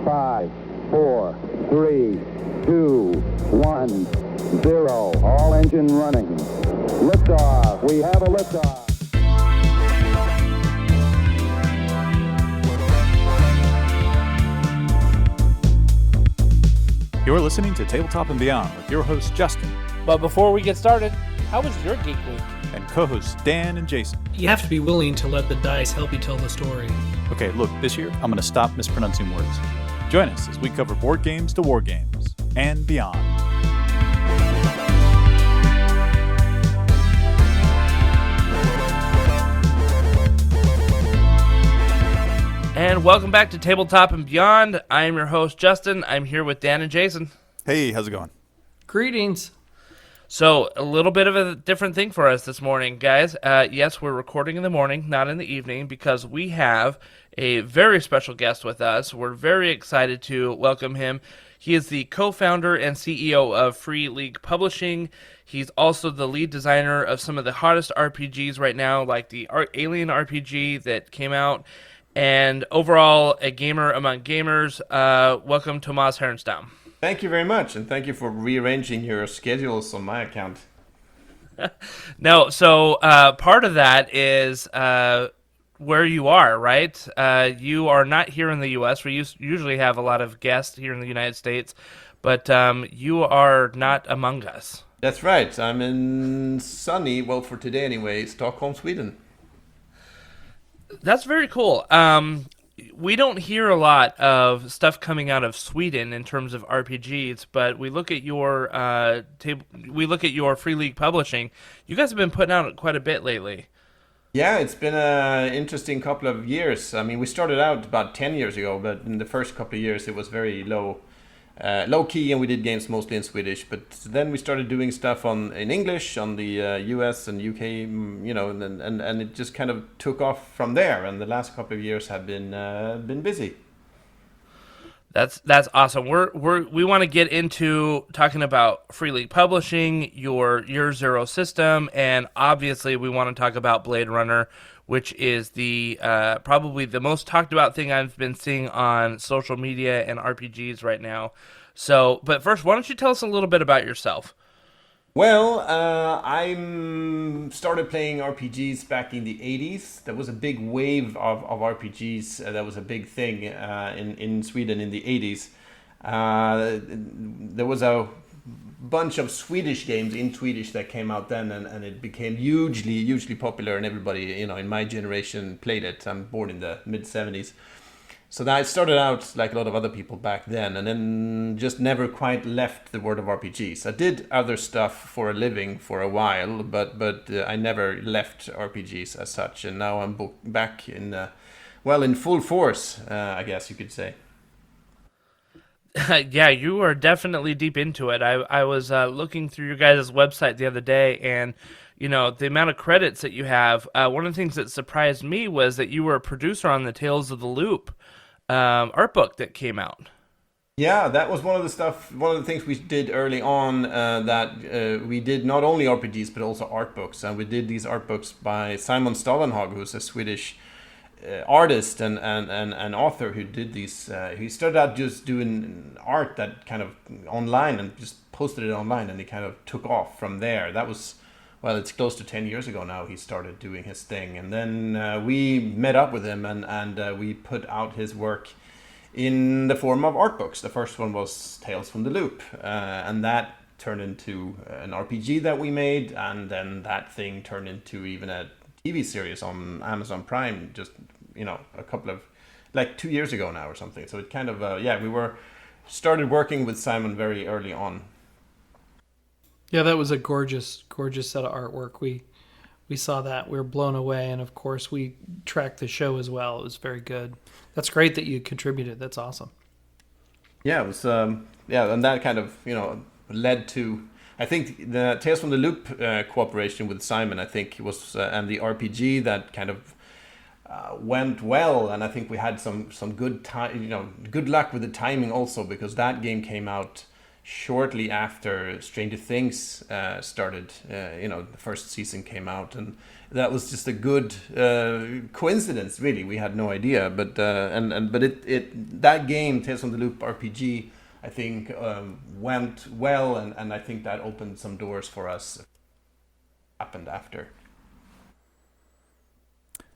5, 4, 3, 2, 1, 0. All engine running. Liftoff. We have a liftoff. You're listening to Tabletop and Beyond with your host, Justin. But before we get started, how was your Geek Week? And co-hosts Dan and Jason. You have to be willing to let the dice help you tell the story. Okay, look, this year I'm going to stop mispronouncing words. Join us as we cover board games to war games and beyond. And welcome back to Tabletop and Beyond. I am your host, Justin. I'm here with Dan and Jason. Hey, how's it going? Greetings. So, a little bit of a different thing for us this morning, guys. Yes, we're recording in the morning, not in the evening, because we have a very special guest with us. We're very excited to welcome him. He is the co-founder and CEO of Free League Publishing. He's also the lead designer of some of the hottest RPGs right now, like the Alien RPG that came out, and overall a gamer among gamers. Welcome, Tomas Härenstam. Thank you very much, and thank you for rearranging your schedules on my account. No, so part of that is where you are, right? You are not here in the U.S. We usually have a lot of guests here in the United States, but you are not among us. That's right. I'm in sunny, well, for today anyway, Stockholm, Sweden. That's very cool. We don't hear a lot of stuff coming out of Sweden in terms of RPGs, but we look at your Free League Publishing. You guys have been putting out quite a bit lately. Yeah, it's been an interesting couple of years. I mean, we started out about 10 years ago, but in the first couple of years it was very low key, and we did games mostly in Swedish. But then we started doing stuff in English on the US and UK, and it just kind of took off from there. And the last couple of years have been busy. That's awesome. We want to get into talking about Free League Publishing, your Year Zero system, and obviously we want to talk about Blade Runner, which is the probably the most talked about thing I've been seeing on social media and RPGs right now. So, but first, why don't you tell us a little bit about yourself? Well, I started playing RPGs back in the 80s. There was a big wave of RPGs. That was a big thing in Sweden in the 80s. There was a bunch of Swedish games in Swedish that came out then, and it became hugely popular, and everybody, in my generation played it. I'm born in the mid-70s. So that I started out like a lot of other people back then, and then just never quite left the world of RPGs. I did other stuff for a living for a while, but I never left RPGs as such, and now I'm back in full force, I guess you could say. Yeah, you are definitely deep into it. I was looking through your guys' website the other day, and the amount of credits that you have. One of the things that surprised me was that you were a producer on the Tales of the Loop art book that came out. Yeah, that was one of the things we did early on, that we did not only RPGs but also art books, and we did these art books by Simon Stalenhag, who's a Swedish artist and author who did these. He started out just doing art that kind of online and just posted it online, and he kind of took off from there. That was, well, it's close to 10 years ago now he started doing his thing, and then we met up with him and we put out his work in the form of art books. The first one was Tales from the Loop, and that turned into an RPG that we made, and then that thing turned into even a TV series on Amazon Prime just, a couple of, 2 years ago now or something. So it kind of, we started working with Simon very early on. Yeah, that was a gorgeous set of artwork. We saw that. We were blown away, and of course we tracked the show as well. It was very good. That's great that you contributed. That's awesome. Yeah, it was, and that kind of, led to, I think, the Tales from the Loop cooperation with Simon, I think it was, and the RPG that kind of went well, and I think we had some good time, good luck with the timing also, because that game came out shortly after Stranger Things started. The first season came out, and that was just a good coincidence. Really, we had no idea, but it that game, Tales from the Loop RPG, I think went well, and I think that opened some doors for us. Happened after.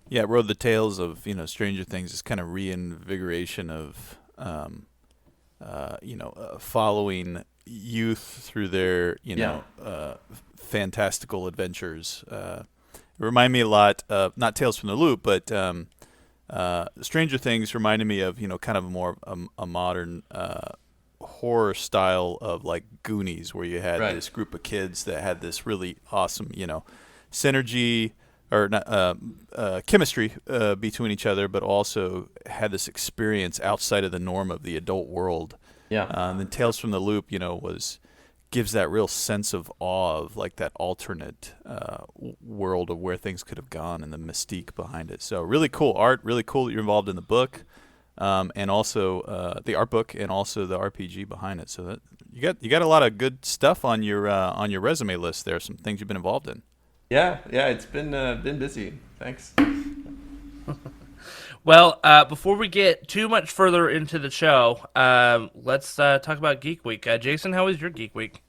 Yeah, it rode the tails of Stranger Things, this kind of reinvigoration of following youth through their fantastical adventures. It reminded me a lot of not Tales from the Loop, but Stranger Things reminded me of kind of more a modern horror style of like Goonies, where you had this group of kids that had this really awesome synergy or chemistry between each other, but also had this experience outside of the norm of the adult world. Yeah. And then Tales from the Loop, gives that real sense of awe of like that alternate world of where things could have gone and the mystique behind it. So really cool art, really cool that you're involved in the book, and also the art book and also the RPG behind it. So that you got a lot of good stuff on your resume list there. Some things you've been involved in. Yeah, it's been busy. Thanks. Well, before we get too much further into the show, let's talk about Geek Week. Jason, how was your Geek Week?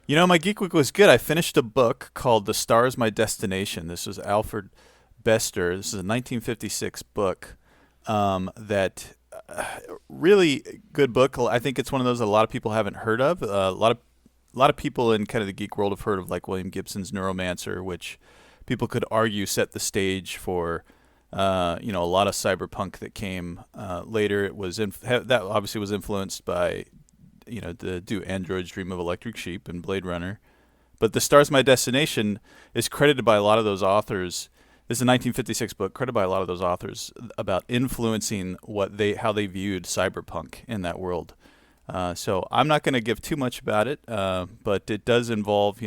My Geek Week was good. I finished a book called The Star's My Destination. This was Alfred Bester. This is a 1956 book that really good book. I think it's one of those that a lot of people haven't heard of. A lot of people in kind of the geek world have heard of like William Gibson's Neuromancer, which people could argue set the stage for a lot of cyberpunk that came later. It was that obviously was influenced by the Do Androids Dream of Electric Sheep and Blade Runner, but The Star's My Destination is credited by a lot of those authors. This is a 1956 book credited by a lot of those authors about influencing how they viewed cyberpunk in that world. So I'm not going to give too much about it, but it does involve,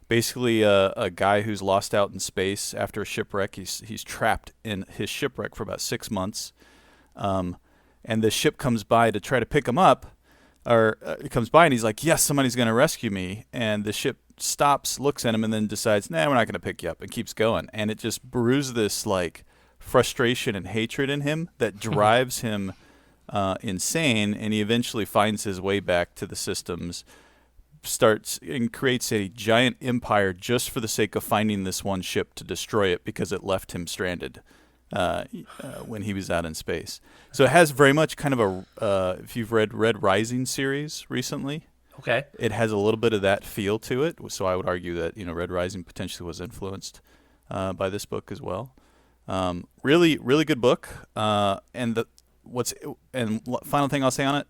basically a guy who's lost out in space after a shipwreck. He's trapped in his shipwreck for about 6 months, and the ship comes by to try to pick him up, or it comes by and he's like, yes, somebody's going to rescue me, and the ship stops, looks at him, and then decides, nah, we're not going to pick you up, and keeps going, and it just brews this like frustration and hatred in him that drives him insane, and he eventually finds his way back to the systems, starts and creates a giant empire just for the sake of finding this one ship to destroy it because it left him stranded when he was out in space. So it has very much kind of if you've read Red Rising series recently, okay, it has a little bit of that feel to it. So I would argue that Red Rising potentially was influenced by this book as well. Really, really good book, and final thing I'll say on it,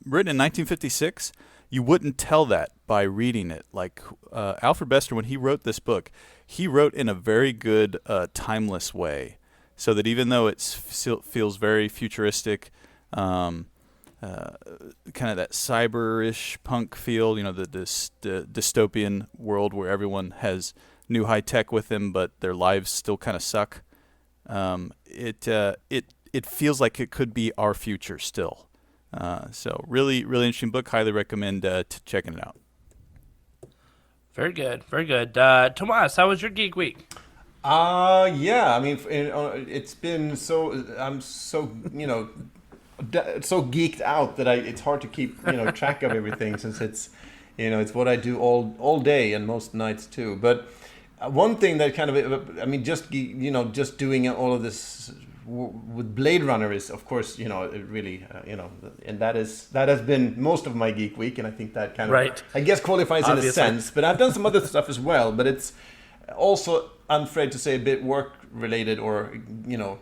written in 1956, you wouldn't tell that by reading it. Like Alfred Bester, when he wrote this book, he wrote in a very good timeless way, so that even though it feels very futuristic, kind of that cyber-ish punk feel, the dystopian world where everyone has new high tech with them, but their lives still kind of suck. It feels like it could be our future still. So really, really interesting book. Highly recommend checking it out. Very good, very good. Tomas, how was your Geek Week? Yeah. I mean, it's been so. I'm so so geeked out that it's hard to keep track of everything, since it's it's what I do all day and most nights too. But one thing that kind of, I mean, just doing all of this with Blade Runner is, of course, it really, and that has been most of my Geek Week, and I think that kind of, I guess, qualifies obviously in a sense. But I've done some other stuff as well, but it's also, I'm afraid to say, a bit work related or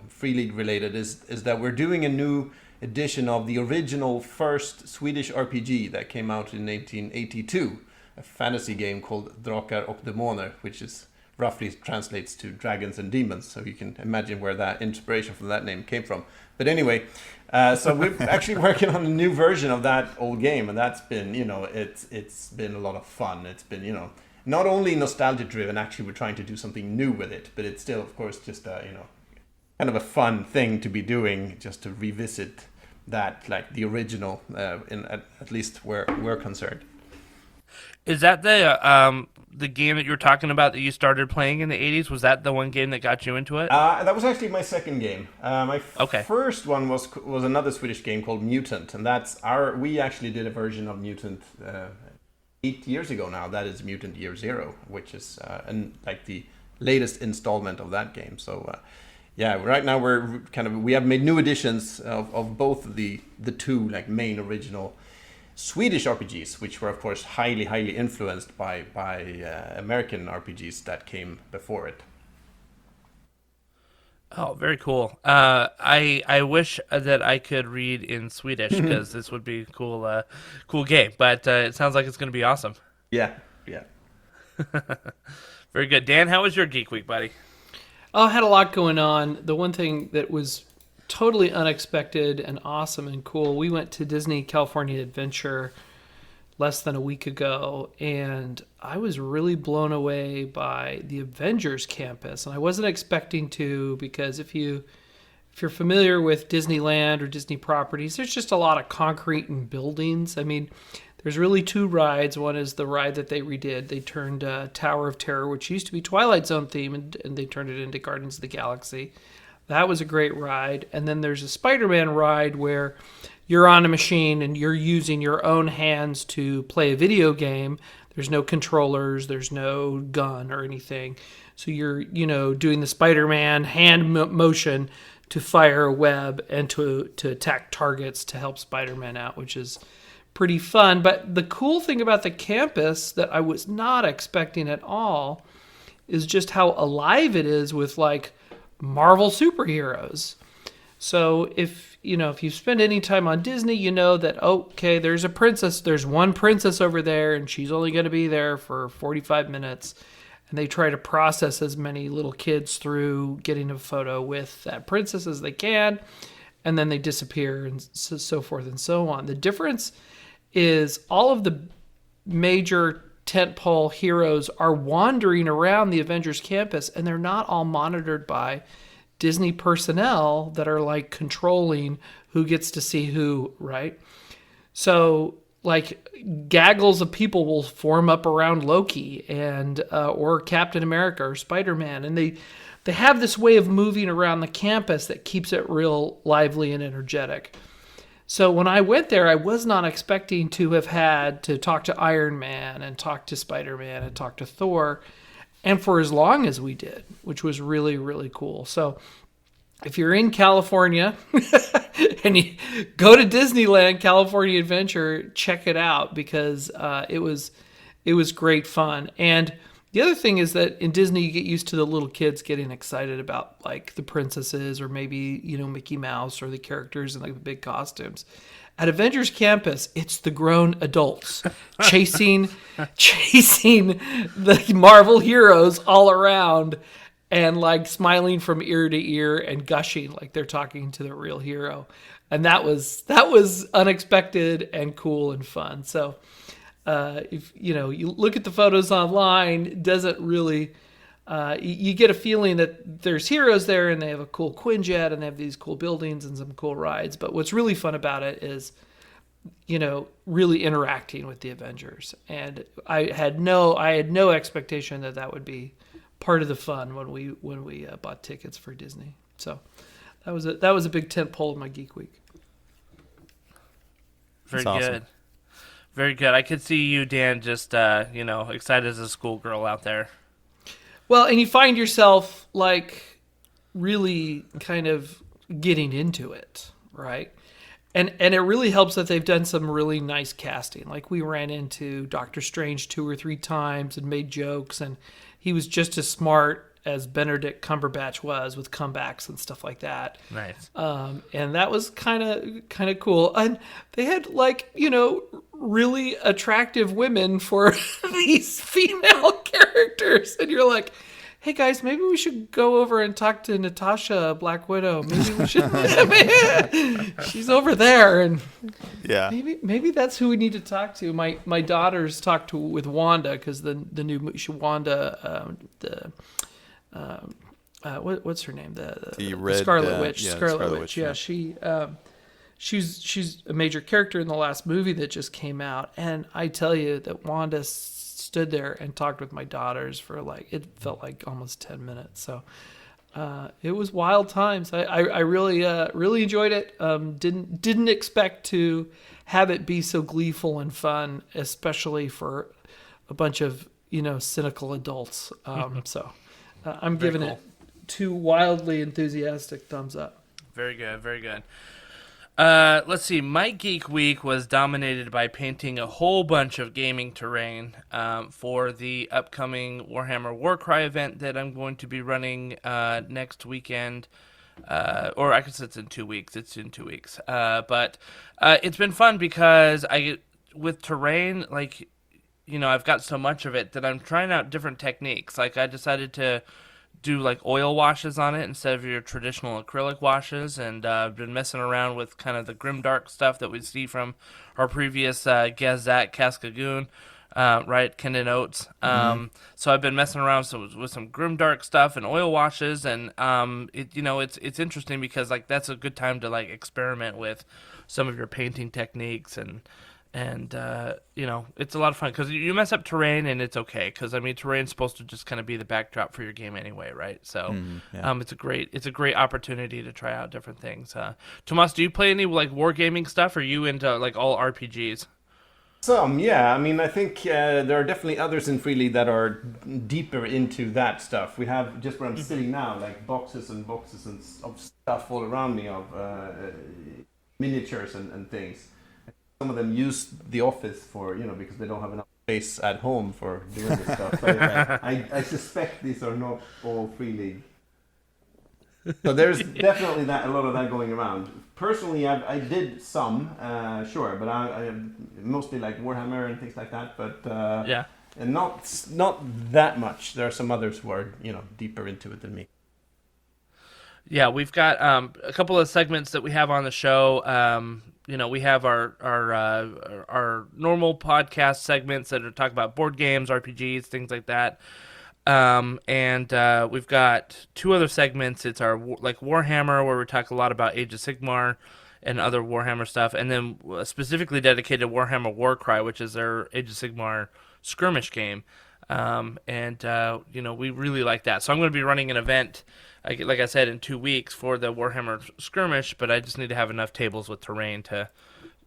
Free League related. Is that we're doing a new edition of the original first Swedish RPG that came out in 1882, a fantasy game called Drakar och Demoner, which is roughly translates to dragons and demons, so you can imagine where that inspiration from that name came from. But anyway, so we're actually working on a new version of that old game, and that's been, it's been a lot of fun. It's been, not only nostalgia driven, actually we're trying to do something new with it, but it's still, of course, just kind of a fun thing to be doing, just to revisit that like the original, at least where we're concerned. Is that the game that you were talking about that you started playing in the 80s? Was that the one game that got you into it? That was actually my second game. My Okay. first one was another Swedish game called Mutant, and we actually did a version of Mutant 8 years ago now. That is Mutant Year Zero, which is like the latest installment of that game. So yeah, right now we have made new editions of both the two like main original Swedish RPGs, which were of course highly influenced by American RPGs that came before it. Oh, very cool. I wish that I could read in Swedish because this would be a cool game. But it sounds like it's going to be awesome. Yeah. Very good. Dan, how was your Geek Week, buddy? Oh, I had a lot going on. The one thing that was totally unexpected and awesome and cool, we went to Disney California Adventure less than a week ago, and I was really blown away by the Avengers campus. And I wasn't expecting to, because if you're familiar with Disneyland or Disney properties, there's just a lot of concrete and buildings. I mean, there's really two rides. One is the ride that they redid. They turned Tower of Terror, which used to be Twilight Zone theme, and they turned it into Guardians of the Galaxy. That was a great ride. And then there's a Spider-Man ride where you're on a machine and you're using your own hands to play a video game. There's no controllers, there's no gun or anything. So you're, doing the Spider-Man hand motion to fire a web and to attack targets to help Spider-Man out, which is pretty fun. But the cool thing about the campus that I was not expecting at all is just how alive it is with like Marvel superheroes. So if you spend any time on Disney, you know that, okay, there's one princess over there and she's only going to be there for 45 minutes. And they try to process as many little kids through getting a photo with that princess as they can. And then they disappear and so forth and so on. The difference is all of the major tentpole heroes are wandering around the Avengers campus, and they're not all monitored by Disney personnel that are like controlling who gets to see who, right? So like gaggles of people will form up around Loki and or Captain America or Spider-Man, and they have this way of moving around the campus that keeps it real lively and energetic. So when I went there, I was not expecting to have had to talk to Iron Man and talk to Spider-Man and talk to Thor, and for as long as we did, which was really, really cool. So if you're in California and you go to Disneyland California Adventure, check it out because it was great fun. And the other thing is that in Disney, you get used to the little kids getting excited about like the princesses or maybe, Mickey Mouse or the characters in like the big costumes. At Avengers Campus, it's the grown adults chasing the Marvel heroes all around and like smiling from ear to ear and gushing like they're talking to the real hero. And that was unexpected and cool and fun. So if you look at the photos online, it doesn't really you get a feeling that there's heroes there and they have a cool Quinjet and they have these cool buildings and some cool rides. But what's really fun about it is really interacting with the Avengers. And I had no expectation that would be part of the fun when we bought tickets for Disney. So that was a big tent pole of my Geek Week. Very That's good. awesome. Very good. I could see you, Dan, just excited as a schoolgirl out there. Well, and you find yourself like really kind of getting into it, right? And it really helps that they've done some really nice casting. Like we ran into Doctor Strange 2 or 3 times and made jokes, and he was just as smart as Benedict Cumberbatch was with comebacks and stuff like that. Nice. And that was kind of cool. And they had really attractive women for these female characters. And you're like, hey guys, maybe we should go over and talk to Natasha, Black Widow. Maybe we should. She's over there, and Yeah. maybe that's who we need to talk to. My daughters talked with Wanda because the new Wanda what's her name? The Red, Scarlet Witch. yeah, Scarlet Scarlet Witch. Witch, Yeah, yeah. she's a major character in the last movie that just came out, and I tell you that Wanda stood there and talked with my daughters for it felt like almost 10 minutes. So it was wild times. I really enjoyed it. Didn't expect to have it be so gleeful and fun, especially for a bunch of cynical adults. So I'm Very giving cool. it 2 wildly enthusiastic thumbs up. Very good, very good. Let's see. My Geek Week was dominated by painting a whole bunch of gaming terrain for the upcoming Warhammer Warcry event that I'm going to be running next weekend. Or I guess it's in 2 weeks. It's in 2 weeks. But it's been fun because with terrain, I've got so much of it that I'm trying out different techniques. I decided to do oil washes on it instead of your traditional acrylic washes, and I've been messing around with kind of the grimdark stuff that we see from our previous Gazak Cascagoon, right, Kendon Oates. So I've been messing around with some grimdark stuff and oil washes, and it's interesting because that's a good time to experiment with some of your painting techniques, and it's a lot of fun because you mess up terrain and it's okay because terrain's supposed to just kind of be the backdrop for your game anyway, right? So it's a great opportunity to try out different things. Tomas, do you play any wargaming stuff, or are you into all RPGs? Some, yeah. I think there are definitely others in Free League that are deeper into that stuff. We have, just where I'm sitting now, boxes and boxes of stuff all around me of miniatures and things. Some of them use the office for, because they don't have enough space at home for doing this stuff. So I suspect these are not all Free League. So there's definitely a lot of that going around. Personally, I did some, sure, but I mostly Warhammer and things like that. But and not that much. There are some others who are deeper into it than me. Yeah, we've got a couple of segments that we have on the show. We have our normal podcast segments that are talk about board games, RPGs, things like that. And we've got 2 other segments. It's our Warhammer, where we talk a lot about Age of Sigmar and other Warhammer stuff, and then specifically dedicated Warhammer Warcry, which is their Age of Sigmar skirmish game. We really like that. So I'm going to be running an event, like I said, in 2 weeks for the Warhammer skirmish, but I just need to have enough tables with terrain to,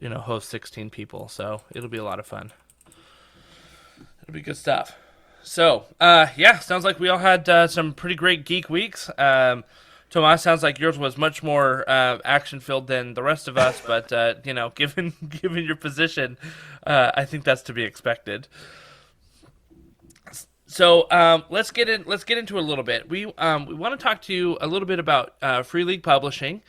host 16 people. So it'll be a lot of fun. It'll be good stuff. So, sounds like we all had some pretty great geek weeks. Tomas, sounds like yours was much more action-filled than the rest of us, but, given your position, I think that's to be expected. So let's get into a little bit. We want to talk to you a little bit about Free League Publishing,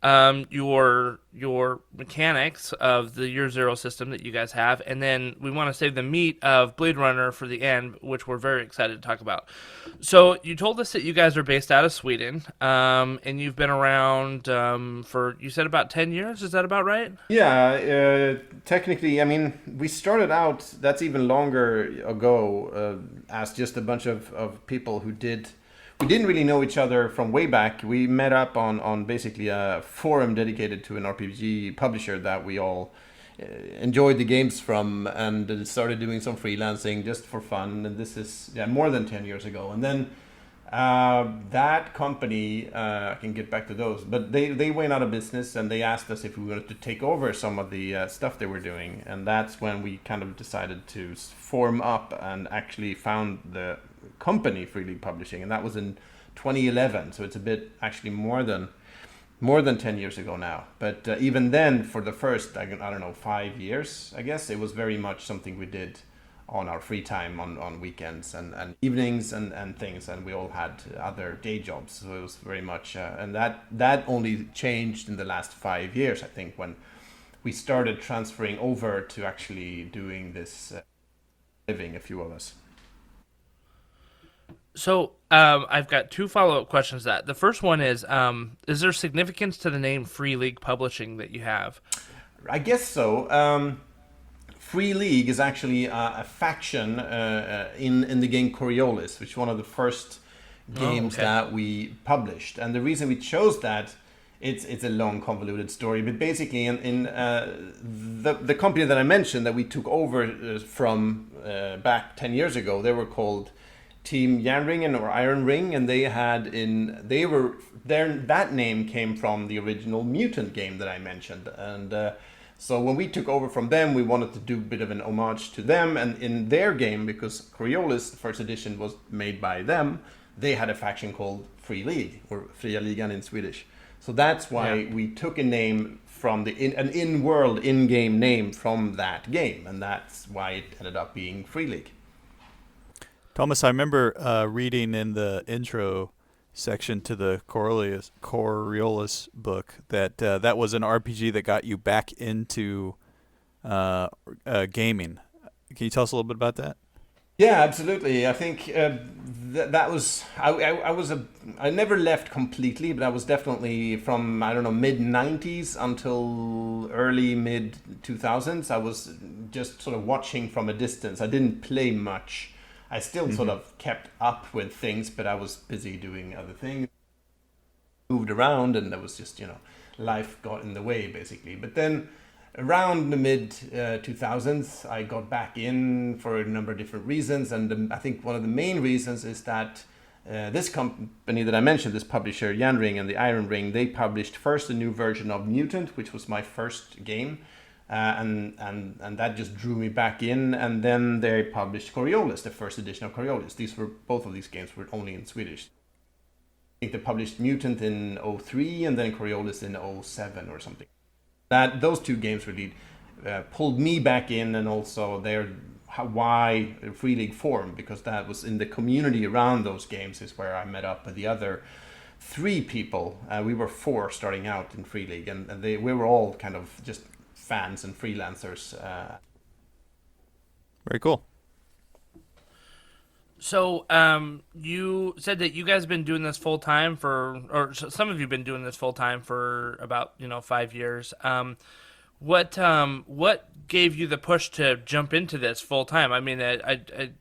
your mechanics of the Year Zero system that you guys have, and then we want to save the meat of Blade Runner for the end, which we're very excited to talk about. So you told us that you guys are based out of Sweden, and you've been around for, you said, about 10 years. Is that about right? Yeah, technically, we started out, that's even longer ago, as just a bunch of people who we didn't really know each other from way back. We met up on basically a forum dedicated to an RPG publisher that we all enjoyed the games from, and started doing some freelancing just for fun. And this is more than 10 years ago. And then that company, I can get back to those, but they went out of business, and they asked us if we wanted to take over some of the stuff they were doing. And that's when we kind of decided to form up and actually found the company Free League Publishing, and that was in 2011. So it's a bit actually more than 10 years ago now. But even then, for the first, I don't know, 5 years, I guess, it was very much something we did on our free time, on weekends and evenings and things, and we all had other day jobs. So it was very much, and that only changed in the last 5 years, I think, when we started transferring over to actually doing this living, a few of us. So I've got 2 follow-up questions to that. The first one is there significance to the name Free League Publishing that you have? I guess so. Free League is actually a faction in the game Coriolis, which is one of the first games that we published. And the reason we chose that it's a long, convoluted story. But basically, in the company that I mentioned that we took over from back 10 years ago, they were called Team Järnringen or Iron Ring, and that name came from the original Mutant game that I mentioned. And so when we took over from them, we wanted to do a bit of an homage to them. And in their game, because Coriolis, the first edition, was made by them, they had a faction called Free League, or Fria Ligan in Swedish. So that's why we took a name from an in-world, in-game name from that game, and that's why it ended up being Free League. Thomas, I remember reading in the intro section to the Coriolis book that that was an RPG that got you back into gaming. Can you tell us a little bit about that? Yeah, absolutely. I think that was I never left completely, but I was definitely from mid 90s until early mid 2000s. I was just sort of watching from a distance. I didn't play much. I still sort of kept up with things, but I was busy doing other things. Moved around, and there was just life got in the way basically. But then around the mid 2000s, I got back in for a number of different reasons, and I think one of the main reasons is that this company that I mentioned, this publisher Järnring and the Iron Ring, they published first a new version of Mutant, which was my first game, and that just drew me back in. And then they published Coriolis, the first edition of Coriolis. Both of these games were only in Swedish. I think they published Mutant in 2003 and then Coriolis in 2007 or something. Those two games really pulled me back in, and also why Free League formed, because that was in the community around those games is where I met up with the other three people. We were four starting out in Free League, and we were all kind of just fans and freelancers. Very cool. So you said that you guys have been doing this full time or some of you have been doing this full time for about 5 years. What gave you the push to jump into this full time? I mean, I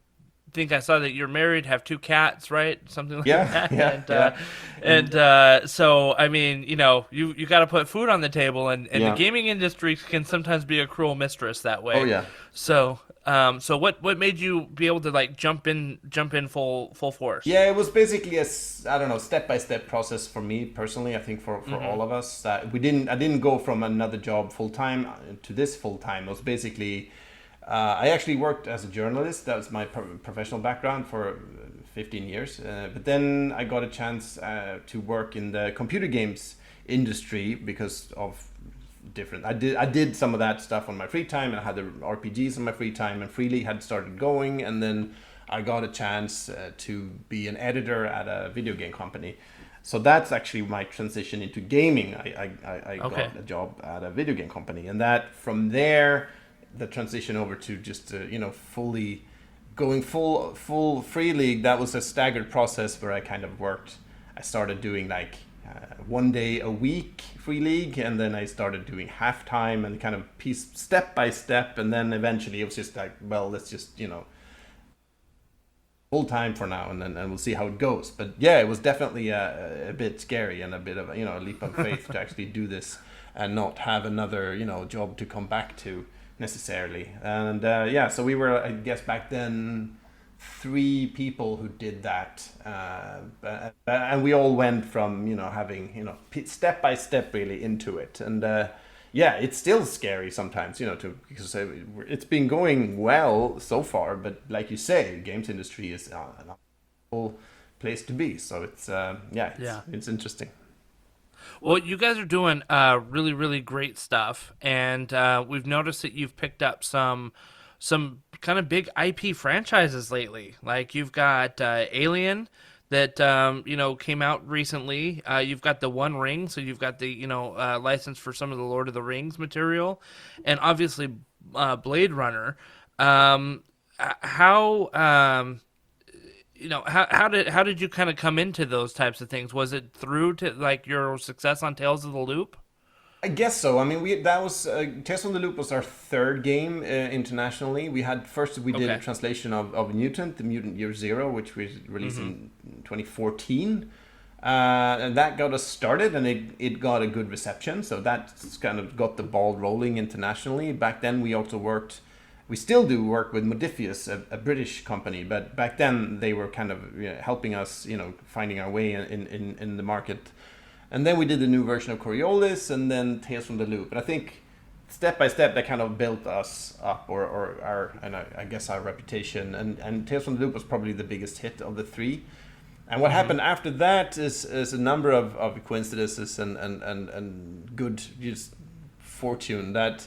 think I saw that you're married, have 2 cats, right? Something like that. So I mean, you got to put food on the table, and the gaming industry can sometimes be a cruel mistress that way. Oh yeah. So what made you be able to jump in full force? Yeah, it was basically a step-by-step process for me personally. I think for all of us, I didn't go from another job full time to this full time. It was basically I actually worked as a journalist. That was my professional background for 15 years. But then I got a chance to work in the computer games industry because of different. I did some of that stuff on my free time, and I had the RPGs on my free time, and Free League had started going, and then I got a chance to be an editor at a video game company. So that's actually my transition into gaming. I got a job at a video game company, and that from there, the transition over to just fully going full Free League. That was a staggered process where I kind of worked. I started doing 1 day a week Free League, and then I started doing halftime and kind of step by step, and then eventually it was just let's just full time for now, and we'll see how it goes. But yeah, it was definitely a bit scary and a bit of a leap of faith to actually do this and not have another job to come back to necessarily. And so we were, I guess back then, 3 people who did that, and we all went from having step by step really into it. And it's still scary sometimes because it's been going well so far, but like you say, the games industry is an awful place to be, so it's interesting. Well, you guys are doing really, really great stuff, and we've noticed that you've picked up some kind of big IP franchises lately. Like you've got Alien that came out recently. You've got the One Ring, so you've got the license for some of the Lord of the Rings material, and obviously Blade Runner. How did you kind of come into those types of things? Was it through to your success on Tales of the Loop? I guess so. I mean, Tales of the Loop was our 3rd game internationally. We did a translation of Mutant, the Mutant Year Zero, which we released in 2014. And that got us started, and it got a good reception. So that's kind of got the ball rolling internationally. Back then, we still do work with Modifius, a British company, but back then they were kind of helping us, finding our way in the market. And then we did the new version of Coriolis, and then Tales from the Loop. And I think step by step that kind of built us up, or I guess our reputation. And Tales from the Loop was probably the biggest hit of the three. And what happened after that is a number of coincidences and good just fortune that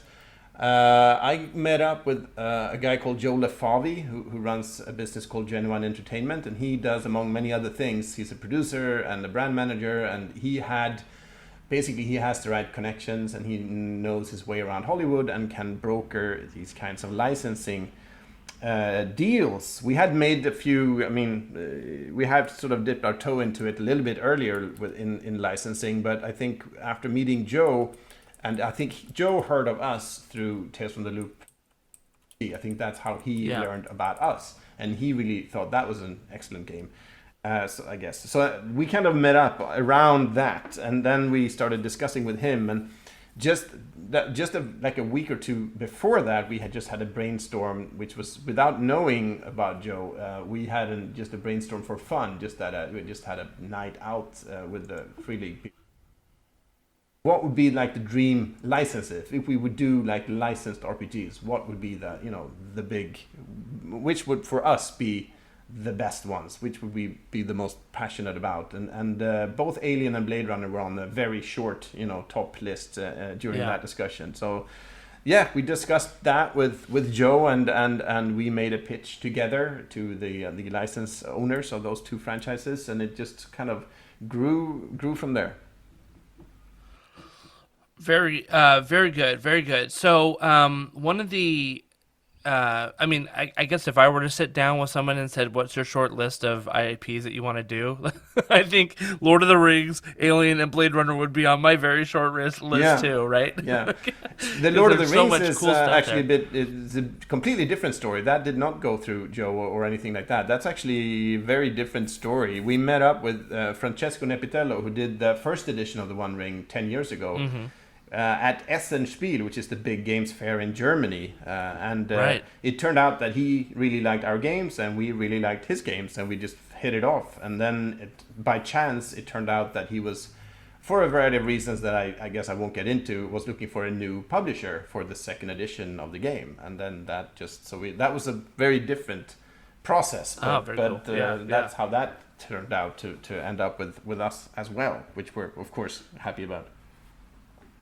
I met up with a guy called Joe Lefavi who runs a business called Genuine Entertainment, and he does, among many other things, he's a producer and a brand manager, and he has the right connections, and he knows his way around Hollywood and can broker these kinds of licensing deals. We had made a few. I mean, we had sort of dipped our toe into it a little bit earlier in licensing, but I think after meeting Joe, and I think Joe heard of us through Tales from the Loop. I think that's how he learned about us, and he really thought that was an excellent game. So we kind of met up around that, and then we started discussing with him, and like a week or two before that, we had just had a brainstorm, which was without knowing about Joe. We had just a brainstorm for fun. We just had a night out with the Free League people. What would be like the dream license if we would do like licensed RPGs? What would be the big, which would for us be the best ones, which would we be the most passionate about? And both Alien and Blade Runner were on the very short top list during that discussion. So we discussed that with Joe, and we made a pitch together to the license owners of those two franchises, and it just kind of grew from there. Very good, very good. So one of the I guess if I were to sit down with someone and said, what's your short list of IPs that you want to do? I think Lord of the Rings, Alien, and Blade Runner would be on my very short list too, right? Yeah. The Lord of the Rings is cool actually it's a completely different story. That did not go through Joe or anything like that. That's actually a very different story. We met up with Francesco Nepitello, who did the first edition of the One Ring 10 years ago. Mm-hmm. At Essen Spiel, which is the big games fair in Germany. It turned out that he really liked our games and we really liked his games, and we just hit it off. And then by chance, it turned out that he was, for a variety of reasons that I guess I won't get into, was looking for a new publisher for the second edition of the game. And then that was a very different process. But that's how that turned out to end up with us as well, which we're, of course, happy about.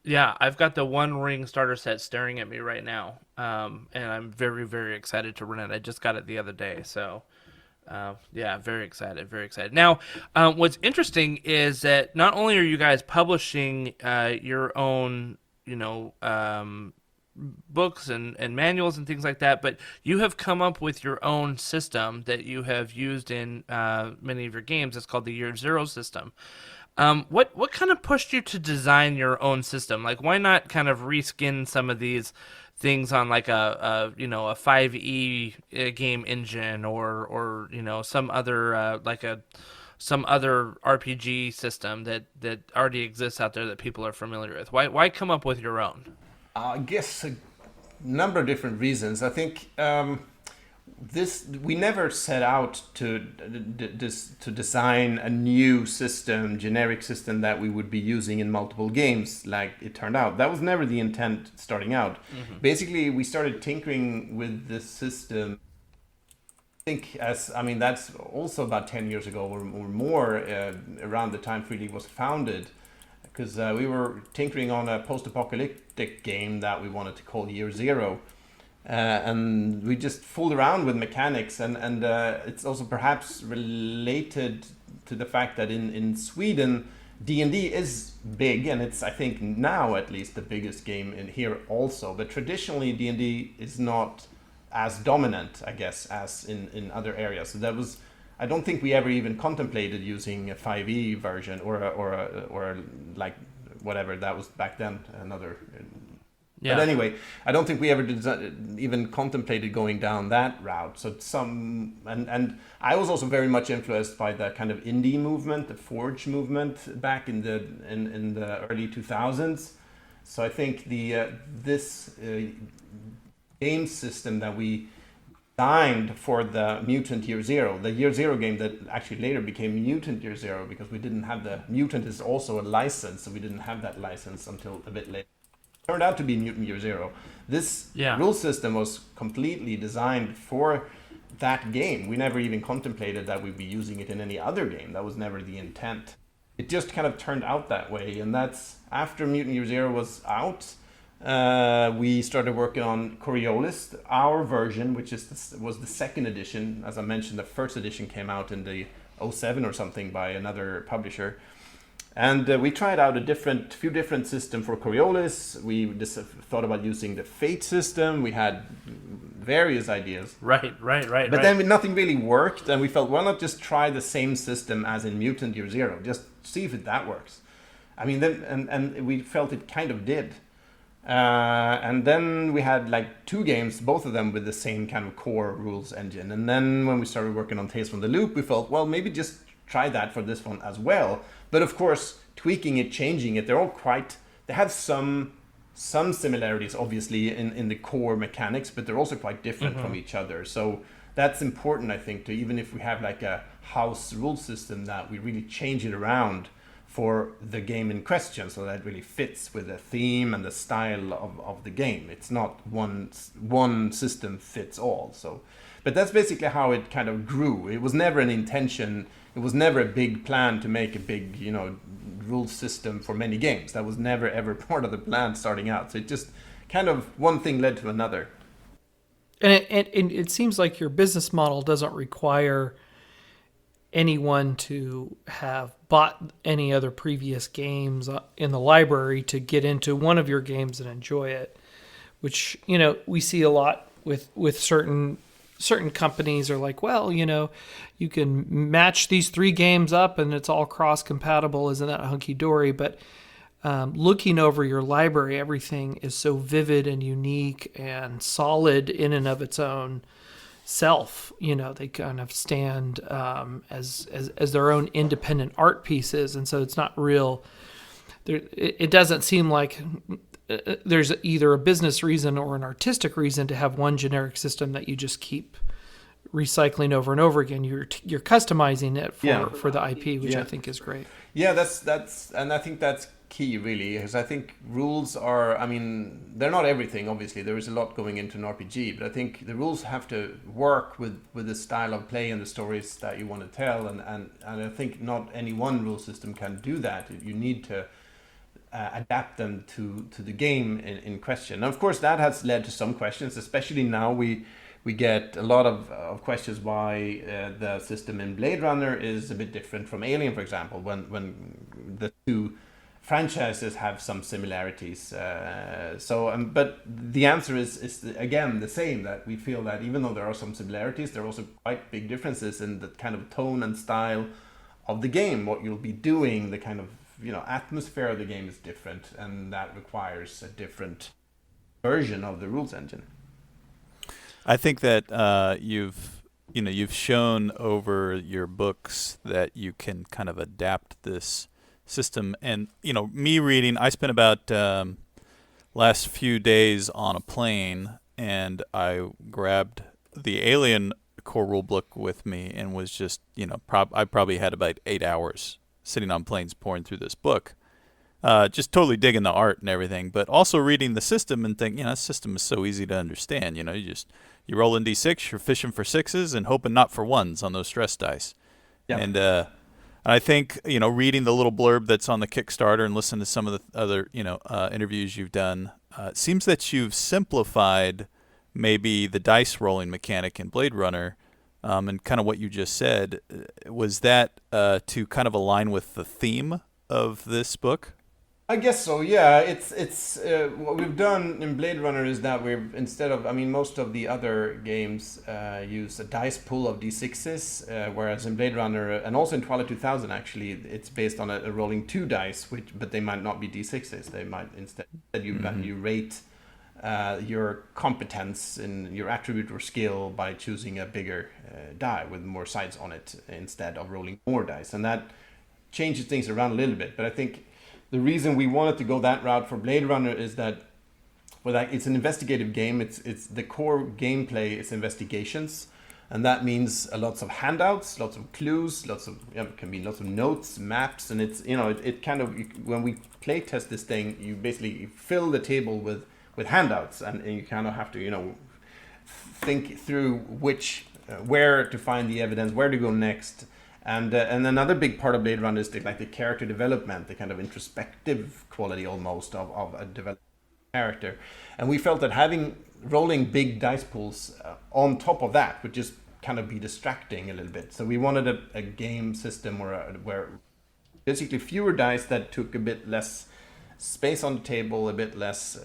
Yeah, I've got the One Ring starter set staring at me right now, and I'm very, very excited to run it. I just got it the other day, so very excited, very excited. Now, what's interesting is that not only are you guys publishing your own, books and manuals and things like that, but you have come up with your own system that you have used in many of your games. It's called the Year Zero system. What kind of pushed you to design your own system? Like, why not kind of reskin some of these things on like a 5e game engine or some other some other RPG system that already exists out there that people are familiar with? Why come up with your own? I guess a number of different reasons. I think we never set out to design a new system, generic system that we would be using in multiple games. Like it turned out, that was never the intent starting out. Mm-hmm. Basically, we started tinkering with the system. I think that's also about 10 years ago or more, around the time Free League was founded, because we were tinkering on a post-apocalyptic game that we wanted to call Year Zero. And we just fooled around with mechanics, and it's also perhaps related to the fact that in Sweden D&D is big, and it's, I think now at least, the biggest game in here also, but traditionally D&D is not as dominant, I guess, as in other areas. So I don't think we ever even contemplated using a 5e version or like whatever that was back then, another Yeah. But anyway, I don't think we ever even contemplated going down that route. So and I was also very much influenced by the kind of indie movement, the Forge movement back in the early 2000s. So I think this game system that we designed for the Mutant Year Zero, the Year Zero game that actually later became Mutant Year Zero, because we didn't have Mutant is also a license, so we didn't have that license until a bit later. It turned out to be Mutant Year Zero. This rule system was completely designed for that game. We never even contemplated that we'd be using it in any other game. That was never the intent. It just kind of turned out that way, and that's after Mutant Year Zero was out. We started working on Coriolis, our version, which was the second edition. As I mentioned, the first edition came out in the 07 or something by another publisher. And we tried out few different systems for Coriolis. We just thought about using the Fate system. We had various ideas. Right. But then nothing really worked, and we felt, why not just try the same system as in Mutant Year Zero? Just see if that works. I mean, and we felt it kind of did. And then we had like 2 games, both of them with the same kind of core rules engine. And then when we started working on Tales from the Loop, we felt, well, maybe just try that for this one as well. But of course, tweaking it, changing it, they have some similarities, obviously, in the core mechanics, but they're also quite different from each other. So that's important, I think, to even if we have like a house rule system, that we really change it around for the game in question, so that it really fits with the theme and the style of the game. It's not one system fits all. So, but that's basically how it kind of grew. It was never an intention. It was never a big plan to make a big, rule system for many games. That was never ever part of the plan starting out. So it just kind of one thing led to another. And it seems like your business model doesn't require anyone to have bought any other previous games in the library to get into one of your games and enjoy it, which, we see a lot with certain companies are like, well, you can match these 3 games up and it's all cross compatible. Isn't that hunky-dory? But looking over your library, everything is so vivid and unique and solid in and of its own self. They kind of stand as their own independent art pieces, and so it's not real. It doesn't seem like there's either a business reason or an artistic reason to have one generic system that you just keep recycling over and over again. You're customizing it for the IP, which I think is great. Yeah, that's and I think that's key, really, because I think rules are, they're not everything, obviously. There is a lot going into an RPG, but I think the rules have to work with the style of play and the stories that you want to tell, and I think not any one rule system can do that. You need to adapt them to the game in question. And of course, that has led to some questions, especially now we get a lot of questions why the system in Blade Runner is a bit different from Alien, for example, when the 2 franchises have some similarities. But the answer is again the same, that we feel that even though there are some similarities, there are also quite big differences in the kind of tone and style of the game. What you'll be doing, the kind of atmosphere of the game is different, and that requires a different version of the rules engine. I think that you've shown over your books that you can kind of adapt this system. And me reading, I spent about last few days on a plane, and I grabbed the Alien core rule book with me and was just I probably had about 8 hours sitting on planes pouring through this book, just totally digging the art and everything, but also reading the system and thinking, this system is so easy to understand. You roll in D6, you're fishing for 6s and hoping not for 1s on those stress dice. Yeah. And I think, reading the little blurb that's on the Kickstarter and listening to some of the other, interviews you've done, it seems that you've simplified maybe the dice rolling mechanic in Blade Runner, and kind of what you just said. Was that to kind of align with the theme of this book? I guess so, yeah. It's what we've done in Blade Runner is that we've, instead of, most of the other games use a dice pool of D6s, whereas in Blade Runner, and also in Twilight 2000 actually, it's based on a rolling 2 dice, but they might not be D6s. They might instead, you rate your competence and your attribute or skill by choosing a bigger die with more sides on it instead of rolling more dice, and that changes things around a little bit. But I think the reason we wanted to go that route for Blade Runner is that, well, it's an investigative game. It's the core gameplay is investigations, and that means lots of handouts, lots of clues, can be lots of notes, maps, and it's it kind of, when we play test this thing, you basically fill the table with handouts, and you kind of have to think through where to find the evidence, where to go next. And another big part of Blade Runner is the character development, the kind of introspective quality almost of a developed character. And we felt that rolling big dice pools on top of that would just kind of be distracting a little bit. So we wanted a game system where basically fewer dice that took a bit less space on the table, a bit less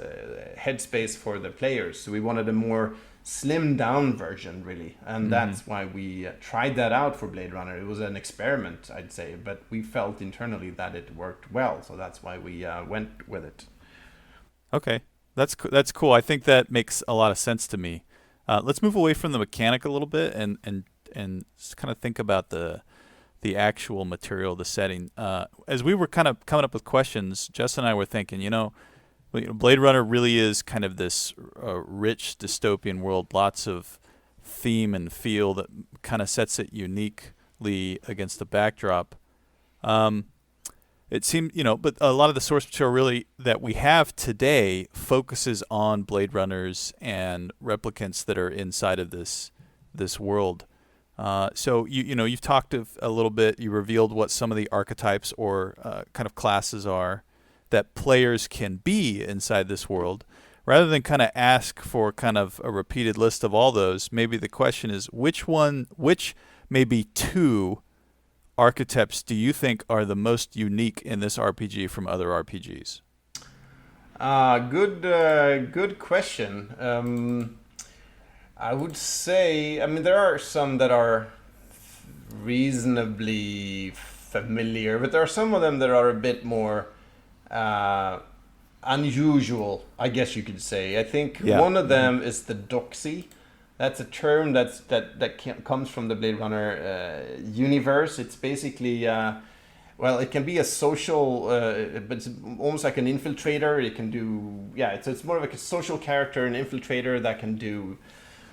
headspace for the players. So we wanted a more slimmed down version, really, and that's why we tried that out for Blade Runner. It was an experiment, I'd say, but we felt internally that it worked well, so that's why we went with it. Okay, that's cool. I think that makes a lot of sense to me. Let's move away from the mechanic a little bit and just kind of think about the actual material, the setting. As we were kind of coming up with questions, Justin and I were thinking, Blade Runner really is kind of this rich dystopian world, lots of theme and feel that kind of sets it uniquely against the backdrop. It seemed, but a lot of the source material really that we have today focuses on Blade Runners and replicants that are inside of this world. So you've talked a little bit. You revealed what some of the archetypes or kind of classes are that players can be inside this world. Rather than kind of ask for kind of a repeated list of all those, maybe the question is which maybe two archetypes do you think are the most unique in this RPG from other RPGs? Good question. I would say, there are some that are reasonably familiar, but there are some of them that are a bit more unusual, I guess you could say. I think one of them is the doxy. That's a term that comes from the Blade Runner universe. It's basically, it can be a social, but it's almost like an infiltrator. It can do, it's more of like a social character, an infiltrator that can do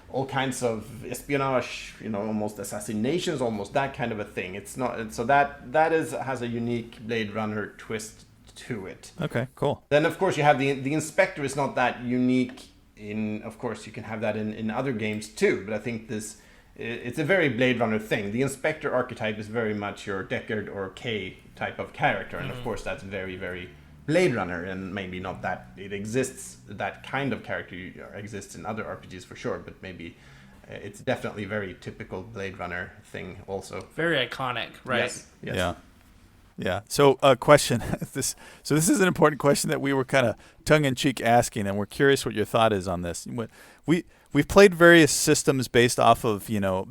all kinds of espionage, almost assassinations, almost that kind of a thing. It's not, so that has a unique Blade Runner twist to it. Okay, cool. Then of course you have the inspector is not that unique. Of course you can have that in other games too, but I think it's a very Blade Runner thing. The inspector archetype is very much your Deckard or K type of character, and of course that's very, very Blade Runner, and maybe not that it exists, that kind of character exists in other RPGs for sure, but maybe it's definitely a very typical Blade Runner thing also. Very iconic, right? Yes. Yeah. So a question. This is an important question that we were kind of tongue-in-cheek asking, and we're curious what your thought is on this. We've played various systems based off of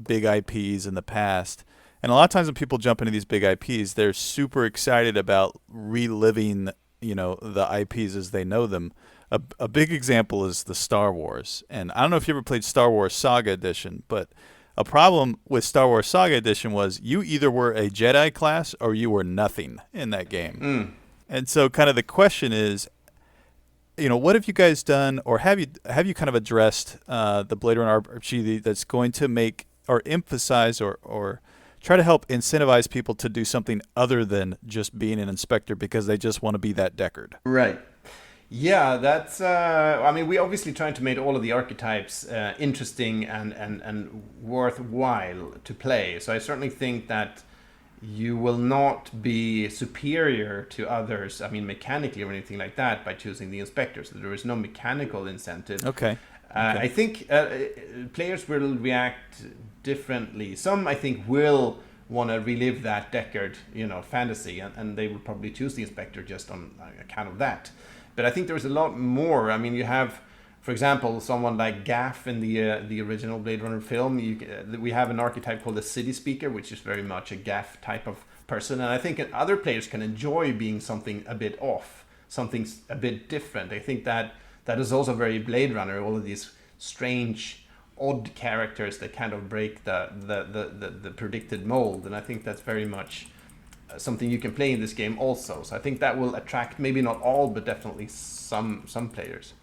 big IPs in the past, and a lot of times when people jump into these big IPs, they're super excited about reliving the IPs as they know them. A big example is the Star Wars, and I don't know if you ever played Star Wars Saga Edition, but a problem with Star Wars Saga Edition was you either were a Jedi class or you were nothing in that game. And so kind of the question is, what have you guys done, or have you kind of addressed the Blade Runner RPG that's going to make or emphasize or try to help incentivize people to do something other than just being an inspector because they just want to be that Deckard? Right. Yeah, that's. We obviously trying to make all of the archetypes interesting and worthwhile to play. So I certainly think that you will not be superior to others, mechanically or anything like that, by choosing the inspector. So there is no mechanical incentive. Okay. I think players will react differently. Some, I think, will want to relive that Deckard, fantasy, and they will probably choose the inspector just on account of that. But I think there's a lot more. You have, for example, someone like Gaff in the original Blade Runner film. We have an archetype called the City Speaker, which is very much a Gaff type of person. And I think other players can enjoy being something a bit off, something a bit different. I think that that is also very Blade Runner. All of these strange, odd characters that kind of break the predicted mold, and I think that's very much something you can play in this game also. So I think that will attract maybe not all, but definitely some players.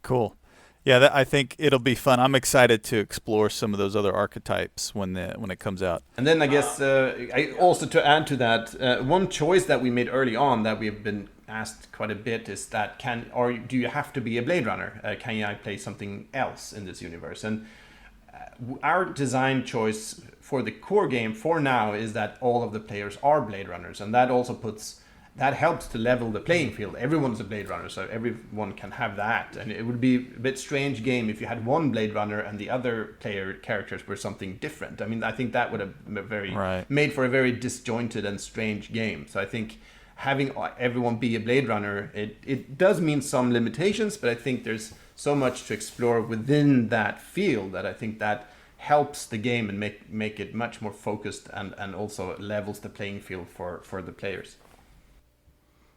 Cool. Yeah, I think it'll be fun. I'm excited to explore some of those other archetypes when it comes out. And then I guess I also, to add to that, one choice that we made early on that we have been asked quite a bit is that do you have to be a Blade Runner? Can I play something else in this universe? And our design choice for the core game for now is that all of the players are Blade Runners, and that also helps to level the playing field. Everyone's a Blade Runner, so everyone can have that. And it would be a bit strange game if you had one Blade Runner and the other player characters were something different. I mean, I think that would have made for a very disjointed and strange game. So I think having everyone be a Blade Runner, it does mean some limitations, but I think there's so much to explore within that field that I think that helps the game and make it much more focused and also levels the playing field for the players.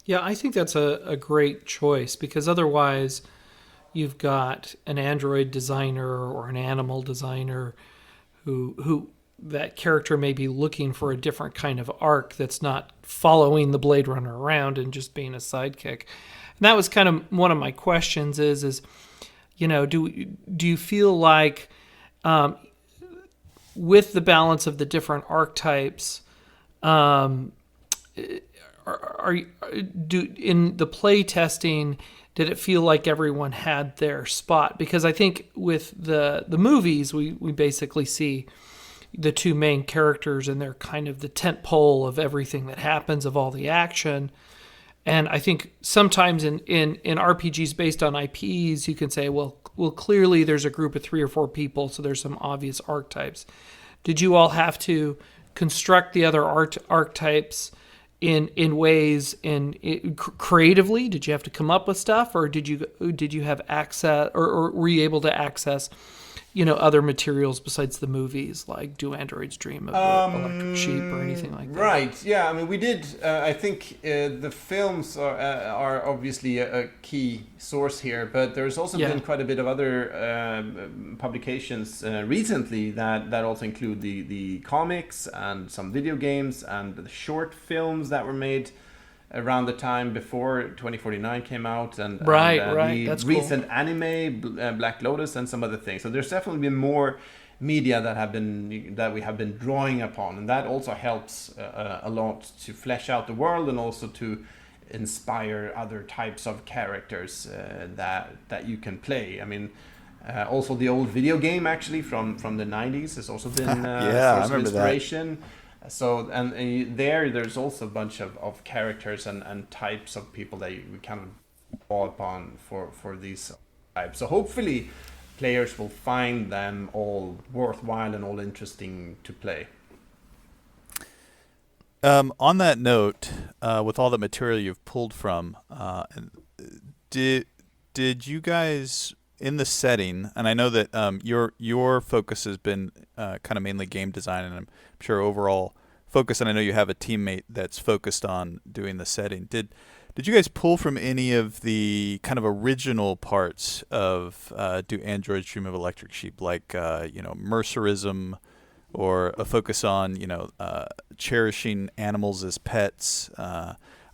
Yeah, I think that's a great choice, because otherwise you've got an android designer or an animal designer who that character may be looking for a different kind of arc that's not following the Blade Runner around and just being a sidekick. And that was kind of one of my questions is do you feel like with the balance of the different archetypes, in the play testing, did it feel like everyone had their spot? Because I think with the movies, we basically see the two main characters, and they're kind of the tent pole of everything that happens, of all the action. And I think sometimes in RPGs based on IPs, you can say, well, clearly there's a group of 3 or 4 people, so there's some obvious archetypes. Did you all have to construct the other archetypes in ways creatively? Did you have to come up with stuff, or did you have access, or were you able to access other materials besides the movies, like Do Androids Dream of Electric Sheep or anything like that? Right, yeah. I mean, we did. I think the films are obviously a key source here, but there's also been quite a bit of other publications recently that also include the comics and some video games and the short films that were made around the time before 2049 came out, and the That's recent cool. Anime, Black Lotus, and some other things. So there's definitely been more media that we have been drawing upon, and that also helps a lot to flesh out the world and also to inspire other types of characters that you can play. I mean, also the old video game actually from the 90s has also been a source of inspiration. So, and there's also a bunch of characters and types of people that we kind of draw upon for these types. So hopefully players will find them all worthwhile and all interesting to play. On that note, with all the material you've pulled from, did you guys in the setting, and I know that your focus has been kind of mainly game design, and I'm sure overall focus, and I know you have a teammate that's focused on doing the setting. Did you guys pull from any of the kind of original parts of Do Androids Dream of Electric Sheep, like mercerism, or a focus on cherishing animals as pets?